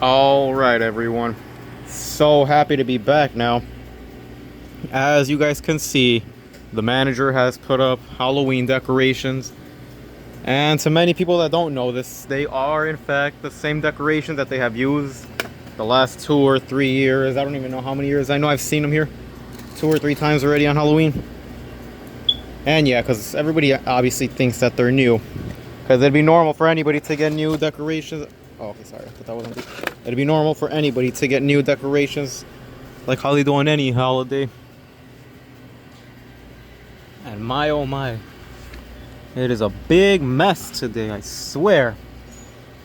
All right, everyone. So happy to be back now. As you guys can see, the manager has put up Halloween decorations. And to many people that don't know this, they are in fact the same decorations that they have used the last 2 or 3 years. I don't even know how many years. I know I've seen them here 2 or 3 times already on Halloween. And yeah, because everybody obviously thinks that they're new. Because it'd be normal for anybody to get new decorations. Oh, okay, sorry. I thought that wasn't. It'd be normal for anybody to get new decorations like how they do on any holiday. And my oh my. It is a big mess today, I swear.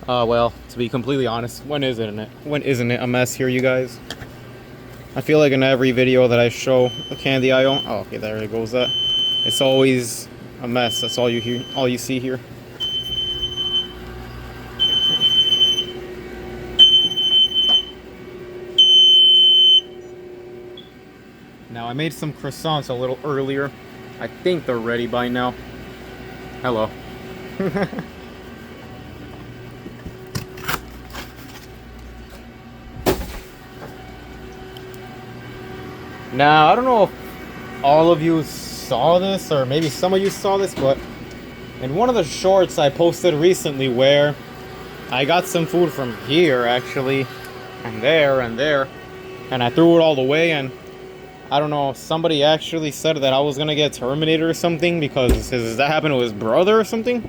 Well, to be completely honest, when isn't it a mess here, you guys? I feel like in every video that I show the candy I own. Oh, okay, there it goes. That it's always a mess. That's all you see here. Now, I made some croissants a little earlier. I think they're ready by now. Hello. Now, I don't know if all of you saw this, or maybe some of you saw this, but in one of the shorts I posted recently where I got some food from here, actually, and there, and I threw it all away, and I don't know, somebody actually said that I was gonna get terminated or something because that happened to his brother or something.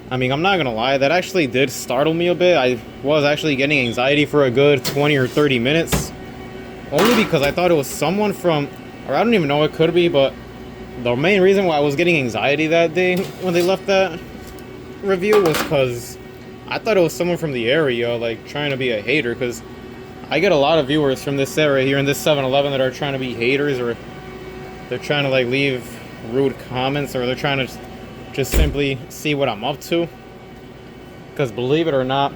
I mean, I'm not gonna lie, that actually did startle me a bit. I was actually getting anxiety for a good 20 or 30 minutes. Only because I thought it was someone from, or I don't even know, it could be, but the main reason why I was getting anxiety that day when they left that review was because I thought it was someone from the area, like, trying to be a hater, because I get a lot of viewers from this area here in this 7-Eleven that are trying to be haters, or they're trying to like leave rude comments, or they're trying to just simply see what I'm up to. Because believe it or not,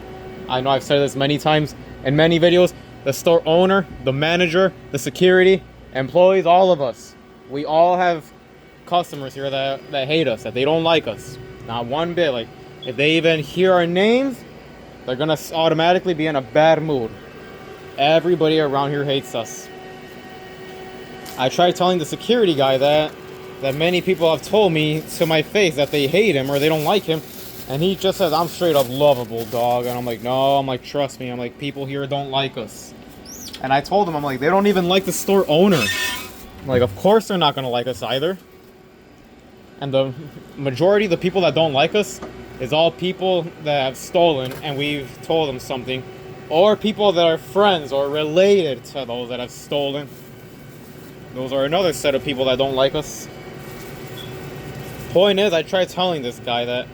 I know I've said this many times in many videos, the store owner, the manager, the security, employees, all of us, we all have customers here that hate us, that they don't like us. Not one bit. Like, if they even hear our names, they're gonna automatically be in a bad mood. Everybody around here hates us. I tried telling the security guy that many people have told me to my face that they hate him or they don't like him, and he just says I'm straight up lovable, dog. And I'm like, no, I'm like, trust me, I'm like, people here don't like us. And I told him, I'm like, they don't even like the store owner. I'm like, of course they're not gonna like us either. And the majority of the people that don't like us is all people that have stolen and we've told them something. Or people that are friends or related to those that have stolen. Those are another set of people that don't like us. Point is, I tried telling this guy that,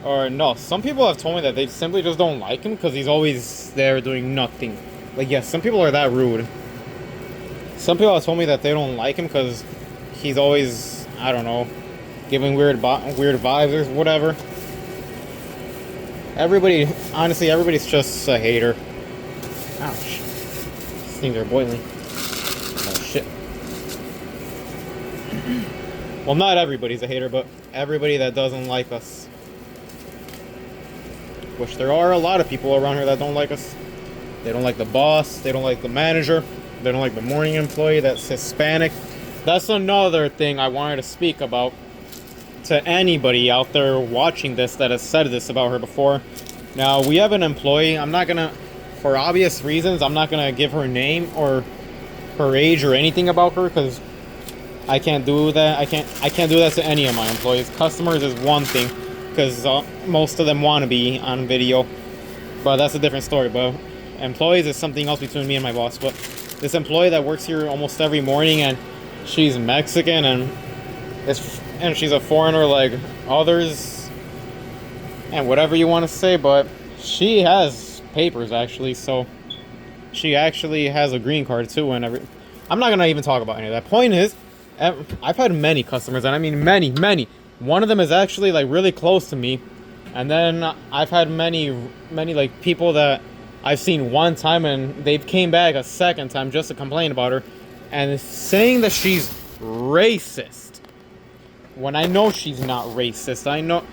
or no, some people have told me that they simply just don't like him because he's always there doing nothing. Like, yes, some people are that rude. Some people have told me that they don't like him because he's always, I don't know, giving weird vibes or whatever. Honestly, everybody's just a hater. Ouch. These things are boiling. Oh, shit. Well, not everybody's a hater, but everybody that doesn't like us. Which there are a lot of people around here that don't like us. They don't like the boss. They don't like the manager. They don't like the morning employee that's Hispanic. That's another thing I wanted to speak about to anybody out there watching this that has said this about her before. Now, we have an employee. I'm not gonna... For obvious reasons, I'm not gonna give her name or her age or anything about her because I can't do that. I can't do that to any of my employees. Customers is one thing because most of them want to be on video, but that's a different story. But employees is something else between me and my boss. But this employee that works here almost every morning, and she's Mexican and she's a foreigner like others, and whatever you want to say, but she has papers actually, so she actually has a green card too. And I'm not gonna even talk about any of that. Point is, I've had many customers, and I mean many. One of them is actually like really close to me, and then I've had many like people that I've seen one time and they've came back a second time just to complain about her and saying that she's racist when I know she's not racist. I know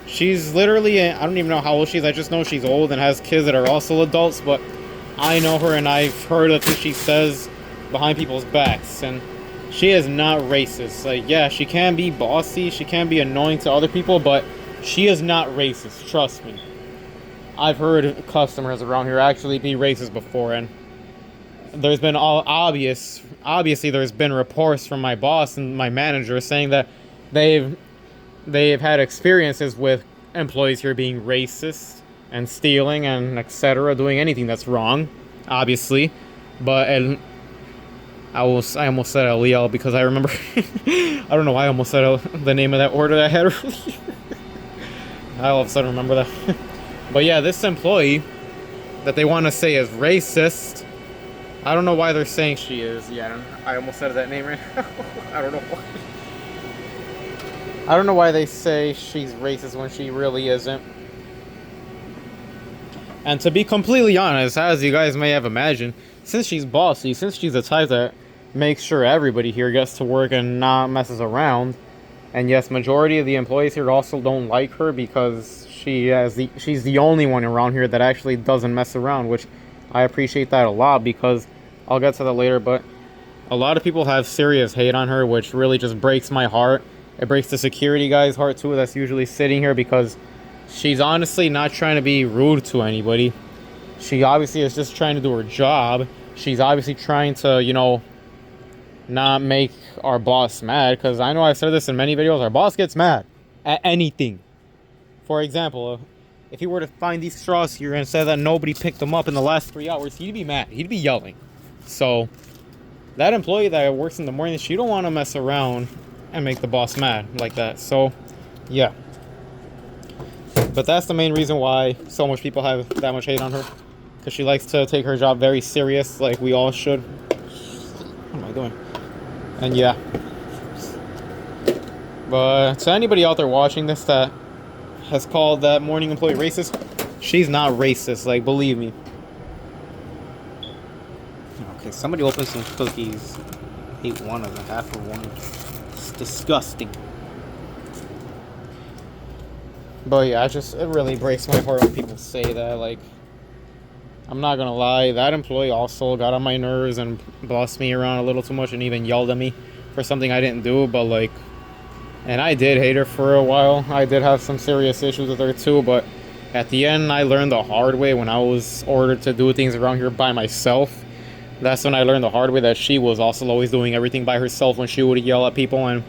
she's literally, I don't even know how old she is. I just know she's old and has kids that are also adults, but I know her and I've heard the things she says behind people's backs, and she is not racist. Like, yeah, she can be bossy, she can be annoying to other people, but she is not racist, trust me. I've heard customers around here actually be racist before, and there's been obviously there's been reports from my boss and my manager saying that they've had experiences with employees here being racist and stealing and etc., doing anything that's wrong, obviously. But I almost said LEL because I remember I don't know why I almost said the name of that order that I had earlier. I all of a sudden remember that. But yeah, this employee that they want to say is racist, I don't know why they're saying she is. Yeah, I almost said that name right now. I don't know why. I don't know why they say she's racist when she really isn't. And to be completely honest, as you guys may have imagined, since she's bossy, since she's the type that makes sure everybody here gets to work and not messes around, and yes, majority of the employees here also don't like her because she's the only one around here that actually doesn't mess around, which I appreciate that a lot because I'll get to that later, but a lot of people have serious hate on her, which really just breaks my heart. It breaks the security guy's heart too that's usually sitting here because she's honestly not trying to be rude to anybody. She obviously is just trying to do her job. She's obviously trying to, you know, not make our boss mad, because I know I've said this in many videos. Our boss gets mad at anything. For example, if he were to find these straws here and say that nobody picked them up in the last 3 hours, he'd be mad. He'd be yelling. So that employee that works in the morning, she don't want to mess around and make the boss mad like that. So yeah, but that's the main reason why so much people have that much hate on her, because she likes to take her job very serious, like we all should. What am I doing? And yeah, but to anybody out there watching this that has called that morning employee racist, she's not racist, like, believe me. Okay, somebody opened some cookies, ate one of them, half of one. It's disgusting. But yeah, it really breaks my heart when people say that. Like, I'm not gonna lie, that employee also got on my nerves and bossed me around a little too much and even yelled at me for something I didn't do. But like, and I did hate her for a while. I did have some serious issues with her too, but at the end I learned the hard way when I was ordered to do things around here by myself. That's when I learned the hard way that she was also always doing everything by herself when she would yell at people. And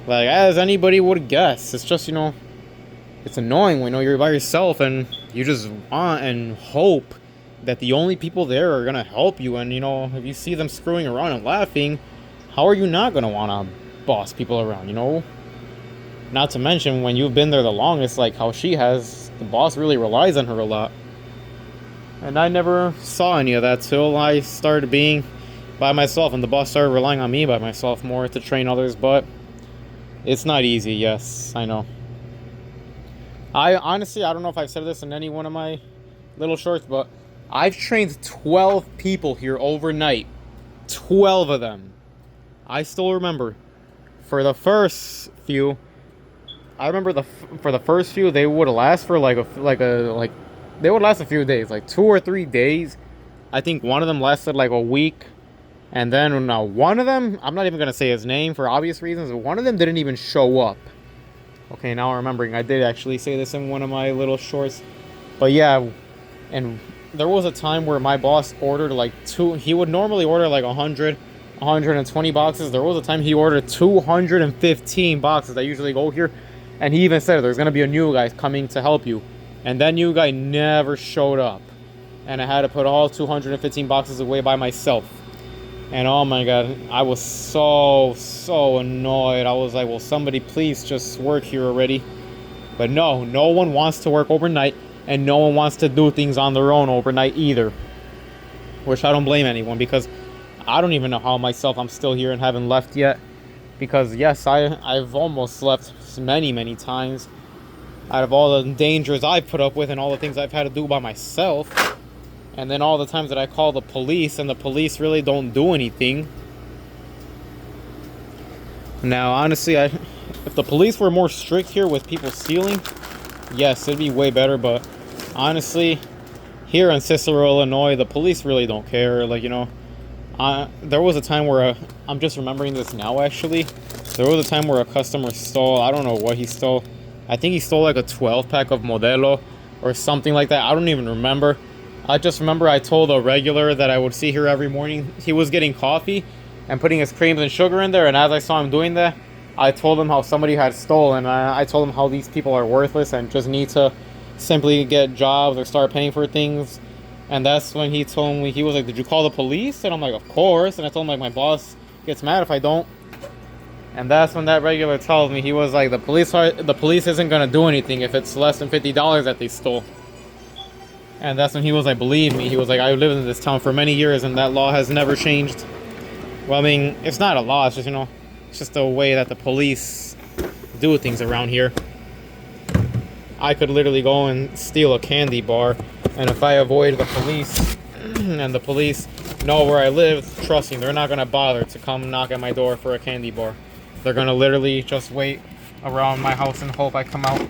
like, as anybody would guess, it's just, you know, it's annoying when, you know, you're by yourself and you just want and hope that the only people there are gonna help you. And, you know, if you see them screwing around and laughing, how are you not gonna want to boss people around, you know? Not to mention, when you've been there the longest, like how she has, the boss really relies on her a lot. And I never saw any of that till I started being by myself, and the boss started relying on me by myself more to train others. But it's not easy, yes, I know. I honestly, I don't know if I've said this in any one of my little shorts, but I've trained 12 people here overnight. 12 of them. I still remember. For the first few, I remember for the first few, they would last for like they would last a few days, like 2 or 3 days. I think one of them lasted like a week, and then one of them, I'm not even gonna say his name for obvious reasons, but one of them didn't even show up. Okay, now I'm remembering, I did actually say this in one of my little shorts. But yeah, and there was a time where my boss ordered like he would normally order like 120 boxes. There was a time he ordered 215 boxes that usually go here. And he even said there's going to be a new guy coming to help you. And that new guy never showed up. And I had to put all 215 boxes away by myself. And oh my god, I was so annoyed. I was like, will somebody please just work here already? But no one wants to work overnight, and no one wants to do things on their own overnight either. Which I don't blame anyone, because I don't even know how myself I'm still here and haven't left yet. Because yes, I've almost left many times. Out of all the dangers I've put up with and all the things I've had to do by myself. And then all the times that I call the police and the police really don't do anything. Now, honestly, if the police were more strict here with people stealing, yes, it'd be way better. But honestly, here in Cicero, Illinois, the police really don't care. Like, you know, there was a time where I'm just remembering this now. Actually, there was a time where a customer stole. I don't know what he stole. I think he stole like a 12 pack of Modelo or something like that. I don't even remember. I just remember I told a regular that I would see here every morning. He was getting coffee and putting his creams and sugar in there, and as I saw him doing that, I told him how somebody had stolen. I told him how these people are worthless and just need to simply get jobs or start paying for things. And that's when he told me, he was like, "Did you call the police?" And I'm like, "Of course." And I told him, like, my boss gets mad if I don't. And that's when that regular tells me, he was like, the police isn't gonna do anything if it's less than $50 that they stole. And that's when he was like, "Believe me," he was like, "I lived in this town for many years and that law has never changed." Well, I mean, it's not a law, it's just, you know, it's just the way that the police do things around here. I could literally go and steal a candy bar, and if I avoid the police and the police know where I live, trust me, they're not gonna bother to come knock at my door for a candy bar. They're gonna literally just wait around my house and hope I come out.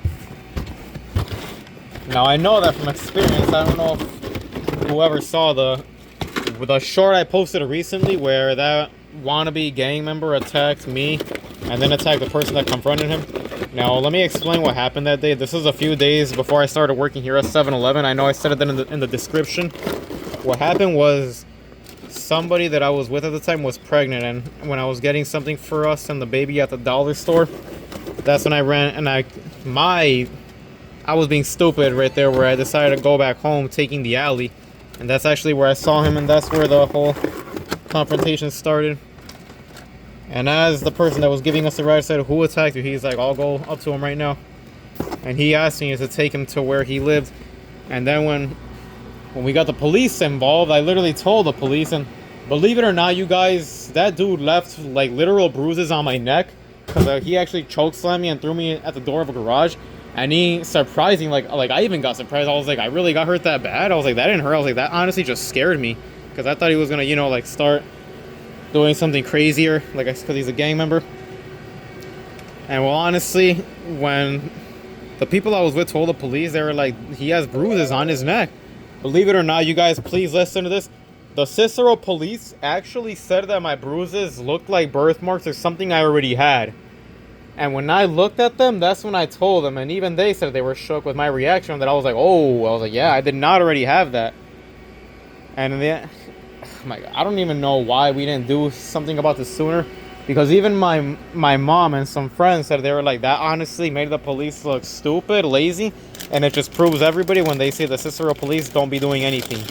Now, I know that from experience. I don't know if whoever saw the short I posted recently where that wannabe gang member attacked me and then attacked the person that confronted him. Now, let me explain what happened that day. This is a few days before I started working here at 7-Eleven. I know I said it in the description. What happened was, somebody that I was with at the time was pregnant, and when I was getting something for us and the baby at the dollar store, that's when I ran and I was being stupid right there, where I decided to go back home taking the alley. And that's actually where I saw him, and that's where the whole confrontation started. And as the person that was giving us the ride said, "Who attacked you?" He's like, "I'll go up to him right now." And he asked me to take him to where he lived. And then when we got the police involved, I literally told the police, and believe it or not, you guys, that dude left like literal bruises on my neck, because he actually chokeslammed me and threw me at the door of a garage. And he, surprising, like I even got surprised. I was like, I really got hurt that bad? I was like, that didn't hurt. I was like, that honestly just scared me, because I thought he was gonna, you know, like start doing something crazier, like, because he's a gang member. And well, honestly, when the people I was with told the police, they were like, he has bruises on his neck. Believe it or not, you guys, please listen to this. The Cicero police actually said that my bruises looked like birthmarks or something I already had. And when I looked at them, that's when I told them, and even they said they were shook with my reaction, that I was like, oh, I was like, yeah, I did not already have that. And then, oh my God, I don't even know why we didn't do something about this sooner, because even my mom and some friends said, they were like, that honestly made the police look stupid, lazy, and it just proves everybody when they say the Cicero police don't be doing anything.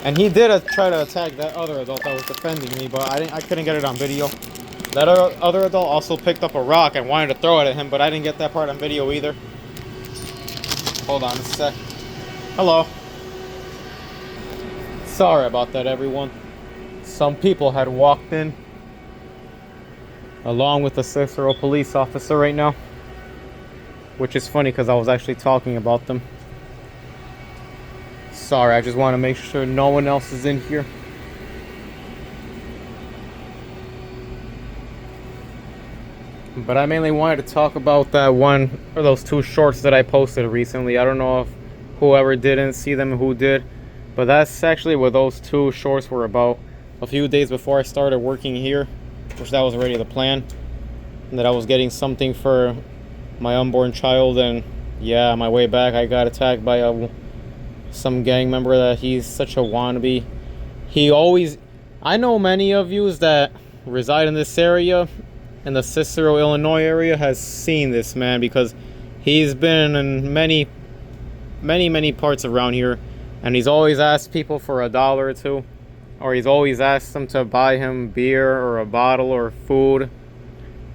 And he did try to attack that other adult that was defending me, but I couldn't get it on video. That other adult also picked up a rock and wanted to throw it at him, but I didn't get that part on video either. Hold on a sec. Hello. Sorry about that, everyone. Some people had walked in along with the Cicero police officer right now, which is funny because I was actually talking about them. Sorry, I just want to make sure no one else is in here. But I mainly wanted to talk about that one, or those two shorts that I posted recently. I don't know if whoever didn't see them, who did, but that's actually what those two shorts were about. A few days before I started working here, which that was already the plan, and that I was getting something for my unborn child, and yeah, on my way back I got attacked by some gang member that he's such a wannabe. I know many of you that reside in this area, in the Cicero, Illinois area, has seen this man, because he's been in many parts around here, and he's always asked people for $1 or $2, or he's always asked them to buy him beer or a bottle or food.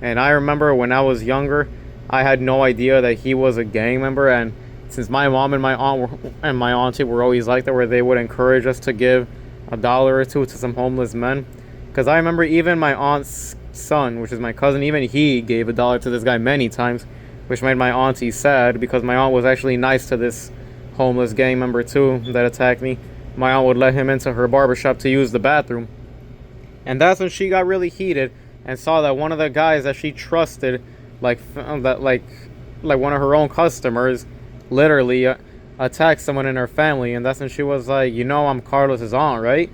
And I remember when I was younger, I had no idea that he was a gang member, and since my mom and my auntie were always like that, where they would encourage us to give $1 or $2 to some homeless men. Because I remember even my aunt's son, which is my cousin, even he gave $1 to this guy many times, which made my auntie sad, because my aunt was actually nice to this homeless gang member too that attacked me. My aunt would let him into her barbershop to use the bathroom. And that's when she got really heated and saw that one of the guys that she trusted, like one of her own customers, literally attacked someone in her family, and that's when she was like, you know, I'm Carlos's aunt, right?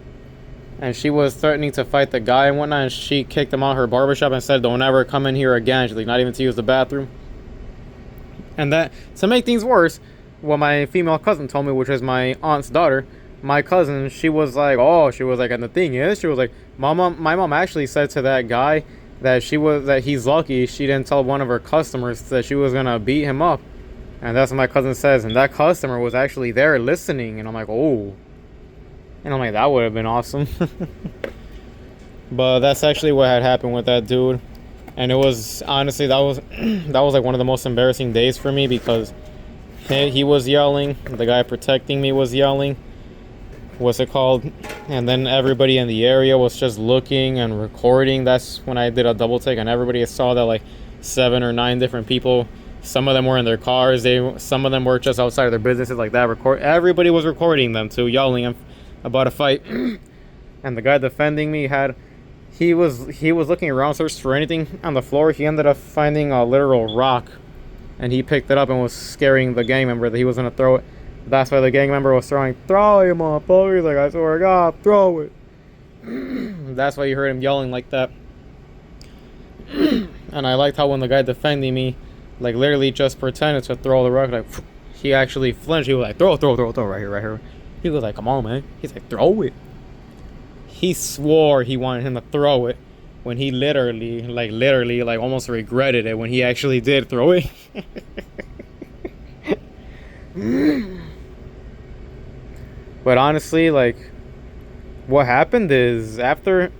And she was threatening to fight the guy and whatnot, and she kicked him out of her barbershop and said, don't ever come in here again. She's like, not even to use the bathroom. And that, to make things worse, what my female cousin told me, which is my aunt's daughter, my cousin, she was like, and the thing is, she was like, my mom actually said to that guy that he's lucky she didn't tell one of her customers that she was gonna beat him up. And that's what my cousin says, and that customer was actually there listening, and I'm like, oh. And I'm like, that would have been awesome. But that's actually what had happened with that dude. And it was, honestly, that was like one of the most embarrassing days for me, because he was yelling, the guy protecting me was yelling, what's it called, and then everybody in the area was just looking and recording. That's when I did a double take, and everybody saw that like 7 or 9 different people, some of them were in their cars, some of them were just outside of their businesses like that, everybody was recording them too, yelling about a fight. And the guy defending me he was looking around, searched for anything on the floor. He ended up finding a literal rock, and he picked it up and was scaring the gang member that he was gonna throw it. That's why the gang member was throw it, motherfucker. He's like, I swear to God, throw it. That's why you heard him yelling like that. And I liked how when the guy defending me, like, literally just pretended to throw the rock, like, he actually flinched. He was like, throw, right here. He was like, come on, man. He's like, throw it. He swore he wanted him to throw it, when he literally, almost regretted it when he actually did throw it. But honestly, like, what happened is after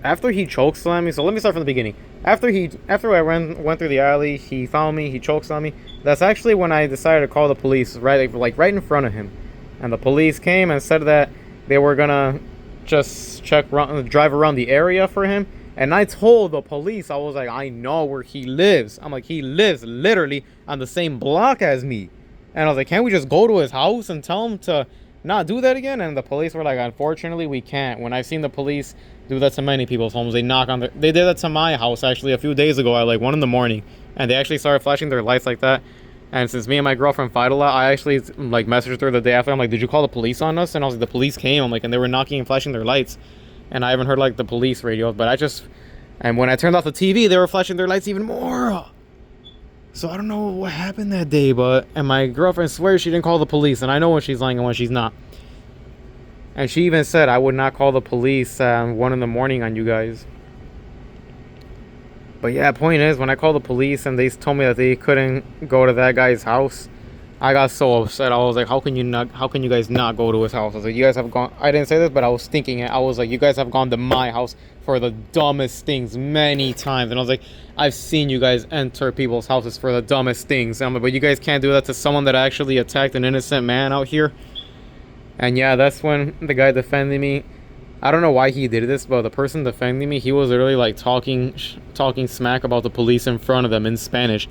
he chokeslammed me. So let me start from the beginning. After I went through the alley, he found me, he chokeslammed me. That's actually when I decided to call the police, right in front of him. And the police came and said that they were gonna just drive around the area for him. And I told the police, I was like, I know where he lives. I'm like, he lives literally on the same block as me. And I was like, can't we just go to his house and tell him to not do that again? And the police were like, unfortunately, we can't. When I've seen the police do that to many people's homes, they did that to my house actually a few days ago at like 1 in the morning. And they actually started flashing their lights like that. And since me and my girlfriend fight a lot, I actually like messaged her the day after. I'm like, did you call the police on us? And I was like, the police came. I'm like, and they were knocking and flashing their lights. And I haven't heard like the police radio, but and when I turned off the TV, they were flashing their lights even more. So I don't know what happened that day, and my girlfriend swears she didn't call the police, and I know when she's lying and when she's not. And she even said I would not call the police at 1 in the morning on you guys. But yeah, point is, when I called the police and they told me that they couldn't go to that guy's house, I got so upset. I was like, how can you guys not go to his house? I was like, you guys have gone, I didn't say this, but I was thinking it. I was like, you guys have gone to my house for the dumbest things many times. And I was like, I've seen you guys enter people's houses for the dumbest things. And I'm like, but you guys can't do that to someone that actually attacked an innocent man out here. And yeah, that's when the guy defending me, I don't know why he did this, but the person defending me, he was literally like talking smack about the police in front of them in Spanish.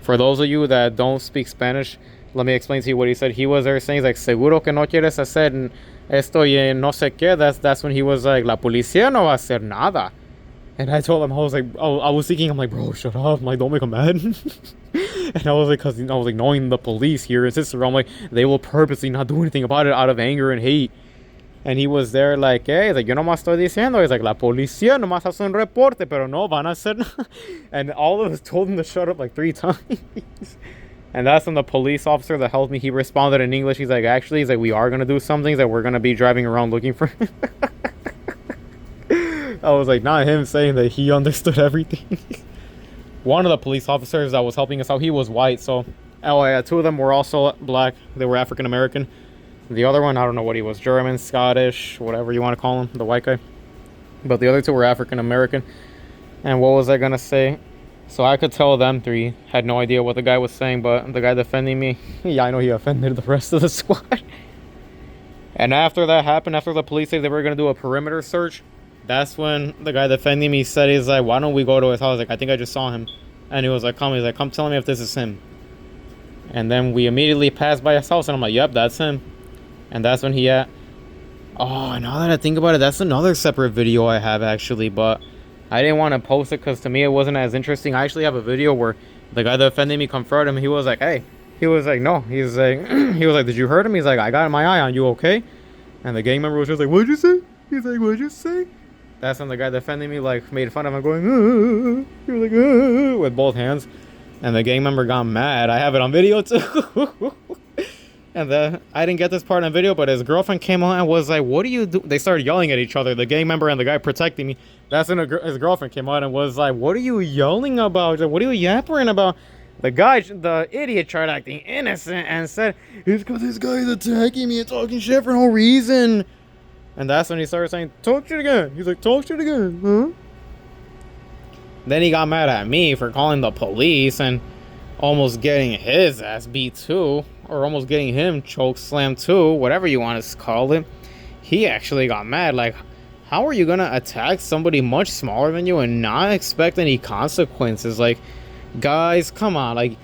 For those of you that don't speak Spanish, let me explain to you what he said. He was there saying, like, seguro que no quieres hacer esto y no sé qué. That's when he was like, la policía no va a hacer nada. And I told him, I was like, oh, I was thinking, I'm like, bro, shut up. I'm like, don't make him mad. And I was like, because I was like, knowing the police here in Cicero, I'm like, they will purposely not do anything about it out of anger and hate. And he was there like, hey, like, yo nomás estoy diciendo. He's like, la policía nomás hace un reporte, pero no van a hacer nada. And all of us told him to shut up like 3 times. And that's when the police officer that helped me, he responded in English. He's like, actually, he's like, we are going to do some things that we're going to be driving around looking for. I was like, not him saying that he understood everything. One of the police officers that was helping us out, he was white. So, oh yeah, 2 of them were also black. They were African American. The other one, I don't know what he was, German, Scottish, whatever you want to call him, the white guy. But the other 2 were African American. And what was I going to say? So I could tell them 3 had no idea what the guy was saying, but the guy defending me, yeah, I know he offended the rest of the squad. And after that happened, after the police said they were going to do a perimeter search, that's when the guy defending me said, he's like, why don't we go to his house? Like, I think I just saw him. And he was like, come tell me if this is him. And then we immediately passed by his house, and I'm like, yep, that's him. And that's when oh, now that I think about it, that's another separate video I have actually, but I didn't want to post it because to me it wasn't as interesting. I actually have a video where the guy that offended me confronted him. He was like, hey, He was like, no. He's like, he was like, did you hurt him? He's like, I got my eye on you, okay? And the gang member was just like, what'd you say? He's like, what'd you say? That's when the guy defending me like made fun of him, going, he was like, with both hands. And the gang member got mad. I have it on video too. And I didn't get this part on video, but his girlfriend came on and was like, what do you do? They started yelling at each other, the gang member and the guy protecting me. That's when his girlfriend came on and was like, what are you yelling about? Like, what are you yappering about? The idiot tried acting innocent and said, it's because this guy is attacking me and talking shit for no reason. And that's when he started saying, talk shit again. He's like, talk shit again, huh? Then he got mad at me for calling the police and almost getting his ass beat too. Or almost getting him choke slammed too. Whatever you want to call it. He actually got mad. Like, how are you going to attack somebody much smaller than you and not expect any consequences? Like, guys, come on. Like,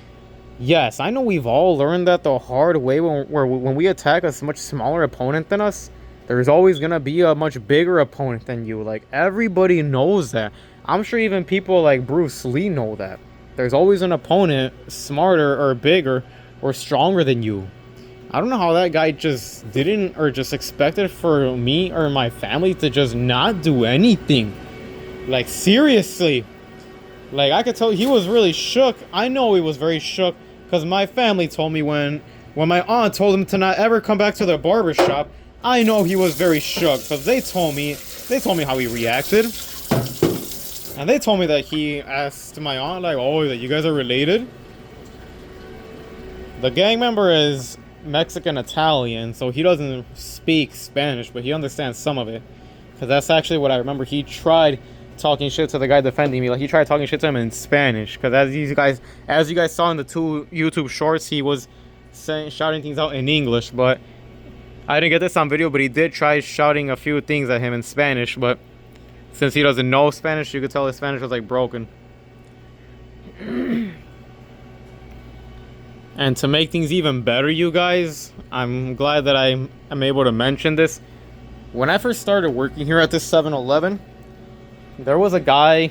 yes, I know we've all learned that the hard way when we attack a much smaller opponent than us. There's always going to be a much bigger opponent than you. Like, everybody knows that. I'm sure even people like Bruce Lee know that. There's always an opponent smarter or bigger or stronger than you. I don't know how that guy just didn't or just expected for me or my family to just not do anything. Like, seriously. Like, I could tell he was really shook. I know he was very shook because my family told me when my aunt told him to not ever come back to the barber shop. I know he was very shook because they told me how he reacted. And they told me that he asked my aunt, like, oh, that you guys are related? The gang member is Mexican-Italian, so he doesn't speak Spanish, but he understands some of it. Because that's actually what I remember. He tried talking shit to the guy defending me. Like, he tried talking shit to him in Spanish. Because as you guys saw in the 2 YouTube shorts, he was shouting things out in English, but I didn't get this on video, but he did try shouting a few things at him in Spanish, but since he doesn't know Spanish, you could tell his Spanish was like broken. And to make things even better, you guys, I'm glad that I'm able to mention this. When I first started working here at this 7-Eleven, there was a guy,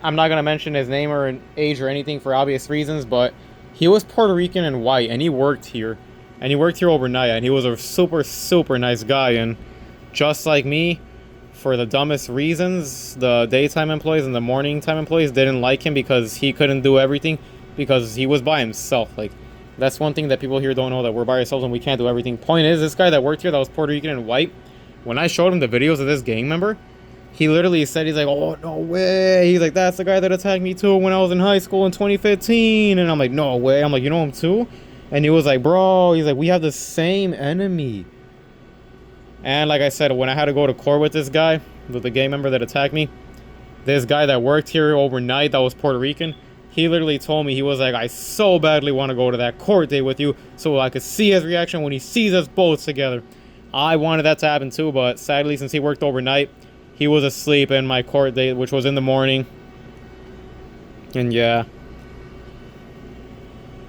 I'm not going to mention his name or age or anything for obvious reasons, but he was Puerto Rican and white, and he worked here. And he worked here overnight, and he was a super, super nice guy. And just like me, for the dumbest reasons, the daytime employees and the morning time employees didn't like him because he couldn't do everything because he was by himself. Like, that's one thing that people here don't know, that we're by ourselves and we can't do everything. Point is, this guy that worked here that was Puerto Rican and white, when I showed him the videos of this gang member, he literally said, he's like, oh, no way. He's like, that's the guy that attacked me too when I was in high school in 2015. And I'm like, no way. I'm like, you know him too? And he was like, bro, he's like, we have the same enemy. And like I said, when I had to go to court with this guy, with the gang member that attacked me, this guy that worked here overnight that was Puerto Rican, he literally told me, he was like, I so badly want to go to that court date with you so I could see his reaction when he sees us both together. I wanted that to happen too, but sadly, since he worked overnight, he was asleep in my court date, which was in the morning. And yeah,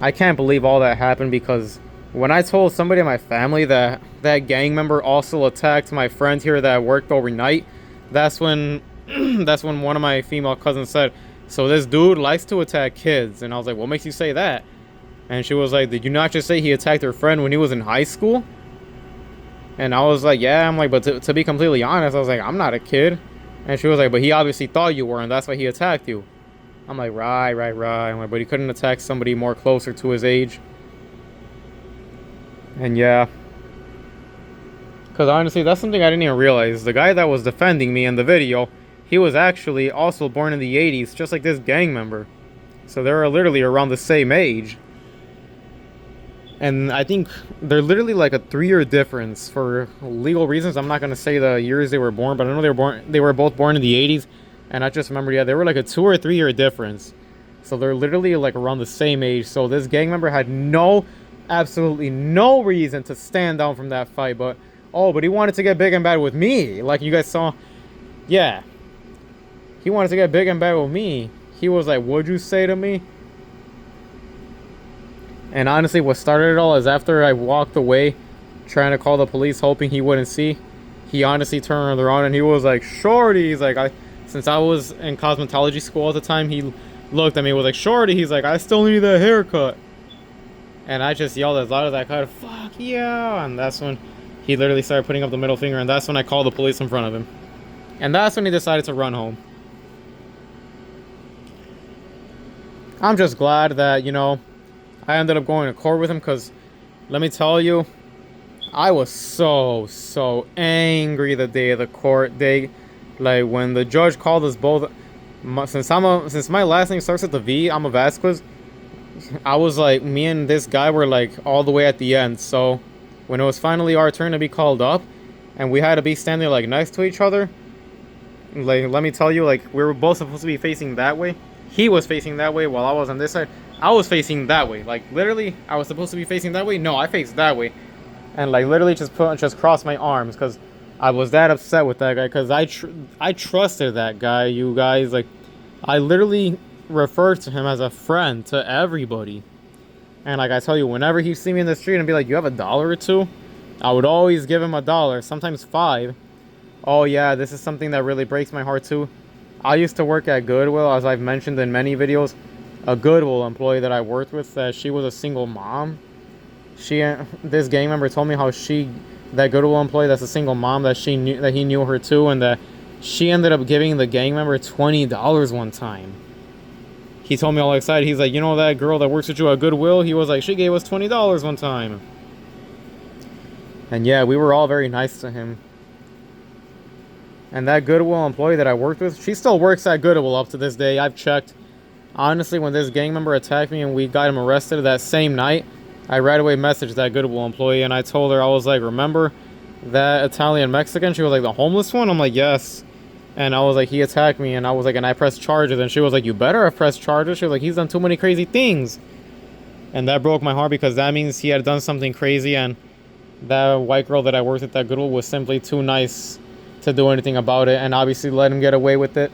I can't believe all that happened, because when I told somebody in my family that that gang member also attacked my friend here that worked overnight, that's when one of my female cousins said, so this dude likes to attack kids. And I was like, what makes you say that? And she was like, did you not just say he attacked her friend when he was in high school? And I was like, yeah. I'm like, but to be completely honest, I was like, I'm not a kid. And she was like, but he obviously thought you were, and that's why he attacked you. I'm like, right. I'm like, but he couldn't attack somebody more closer to his age. And yeah. Because honestly, that's something I didn't even realize. The guy that was defending me in the video, he was actually also born in the 80s, just like this gang member. So they're literally around the same age. And I think they're literally like a 3-year difference for legal reasons. I'm not going to say the years they were born, but I know they were both born in the 80s. And I just remember, yeah, they were like a 2 or 3 year difference. So they're literally like around the same age. So this gang member had absolutely no reason to stand down from that fight. But he wanted to get big and bad with me. Like you guys saw. Yeah. He wanted to get big and bad with me. He was like, what'd you say to me? And honestly, what started it all is after I walked away, trying to call the police, hoping he wouldn't see. He honestly turned around and he was like, shorty. He's like, since I was in cosmetology school at the time, he looked at me, was like, shorty. He's like, I still need that haircut. And I just yelled as loud as I could, fuck yeah! And that's when he literally started putting up the middle finger, and that's when I called the police in front of him. And that's when he decided to run home. I'm just glad that, you know, I ended up going to court with him, because let me tell you, I was so angry the day of the court day. Like, when the judge called us both, since my last name starts with the V, I'm a Vasquez. I was like, me and this guy were like all the way at the end. So when it was finally our turn to be called up, and we had to be standing like next to each other, like, let me tell you, like, we were both supposed to be facing that way. He was facing that way while I was on this side. I was facing that way. Like, literally, I was supposed to be facing that way. No, I faced that way. And like literally just crossed my arms, because I was that upset with that guy, because I trusted that guy, you guys. Like, I literally referred to him as a friend to everybody. And like I tell you, whenever he see me in the street and be like, you have $1 or $2, I would always give him $1, sometimes 5. Oh yeah, this is something that really breaks my heart too. I used to work at Goodwill, as I've mentioned in many videos. A Goodwill employee that I worked with, that she was a single mom. This gang member told me how that Goodwill employee that's a single mom, that he knew her too, and that she ended up giving the gang member $20 one time. He told me all excited. He's like, you know that girl that works with you at Goodwill? He was like, she gave us $20 one time. And yeah, we were all very nice to him. And that Goodwill employee that I worked with, she still works at Goodwill up to this day. I've checked. Honestly, when this gang member attacked me and we got him arrested that same night, I right away messaged that Goodwill employee, and I told her, I was like, remember that Italian Mexican? She was like, the homeless one? I'm like, yes. And I was like, he attacked me, and I was like, and I pressed charges. And she was like, you better have pressed charges. She was like, he's done too many crazy things. And that broke my heart, because that means he had done something crazy, and that white girl that I worked at that Goodwill was simply too nice to do anything about it, and obviously let him get away with it.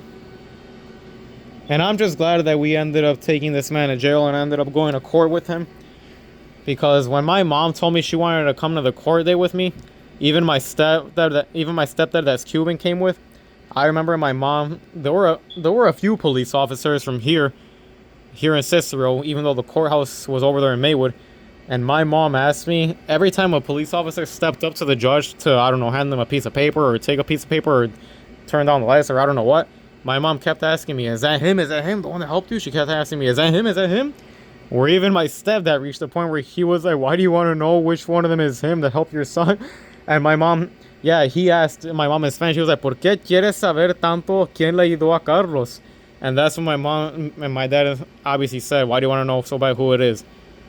And I'm just glad that we ended up taking this man to jail and ended up going to court with him. Because when my mom told me she wanted to come to the court date with me, even my stepdad that's Cuban came with. I remember my mom, there were a few police officers from here in Cicero, even though the courthouse was over there in Maywood. And my mom asked me, every time a police officer stepped up to the judge to, I don't know, hand them a piece of paper or take a piece of paper or turn down the lights or I don't know what, my mom kept asking me, is that him? Is that him? The one that helped you? She kept asking me, is that him? Is that him? Or even my stepdad reached the point where he was like, why do you want to know which one of them is him that helped your son? And my mom, yeah, he asked my mom in Spanish, he was like, ¿Por qué quieres saber tanto quién le ayudó a Carlos? And that's when my mom and my dad obviously said, why do you want to know so bad who it is?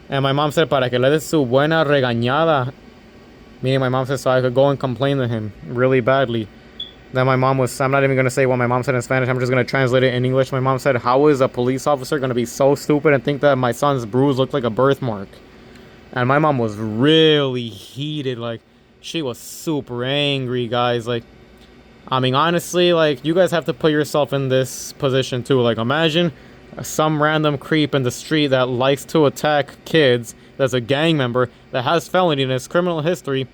And my mom said, para que le des su buena regañada. Meaning my mom said, so I could go and complain to him really badly. Then my mom was, I'm not even going to say what my mom said in Spanish, I'm just going to translate it in English. My mom said, how is a police officer going to be so stupid and think that my son's bruise looked like a birthmark? And my mom was really heated, like, she was super angry, guys. Like, I mean, honestly, like, you guys have to put yourself in this position too. Like, imagine some random creep in the street that likes to attack kids, that's a gang member, that has felony in his criminal history.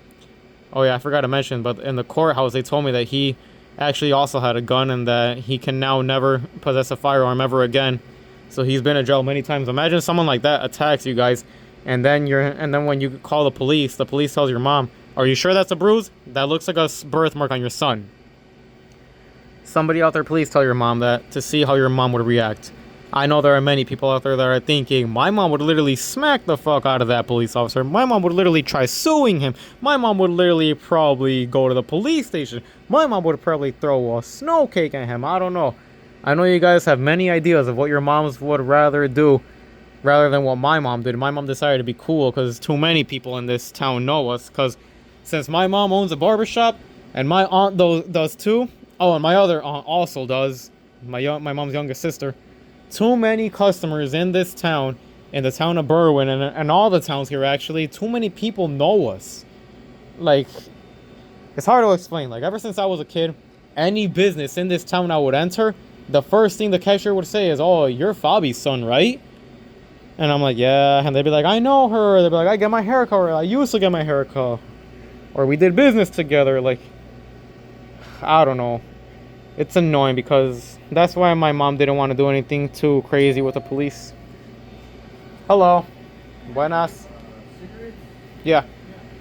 Oh yeah, I forgot to mention, but in the courthouse, they told me that he actually also had a gun and that he can now never possess a firearm ever again. So he's been in jail many times. Imagine someone like that attacks you guys, and then when you call the police tells your mom, are you sure that's a bruise? That looks like a birthmark on your son. Somebody out there, please tell your mom that, to see how your mom would react. I know there are many people out there that are thinking, my mom would literally smack the fuck out of that police officer. My mom would literally try suing him. My mom would literally probably go to the police station. My mom would probably throw a snow cake at him. I don't know. I know you guys have many ideas of what your moms would rather do rather than what my mom did. My mom decided to be cool because too many people in this town know us. Because since my mom owns a barbershop and my aunt does too. Oh, and my other aunt also does. My mom's youngest sister. Too many customers in this town, in the town of Berwyn, and all the towns here actually, too many people know us. Like, it's hard to explain. Like, ever since I was a kid, any business in this town I would enter, the first thing the cashier would say is, oh, you're Fabi's son, right? And I'm like, yeah. And they'd be like, I know her. They'd be like, I get my hair cut. I used to get my hair cut. Or we did business together. Like, I don't know. It's annoying because that's why my mom didn't want to do anything too crazy with the police. Hello. Buenas. cigarettes? Yeah.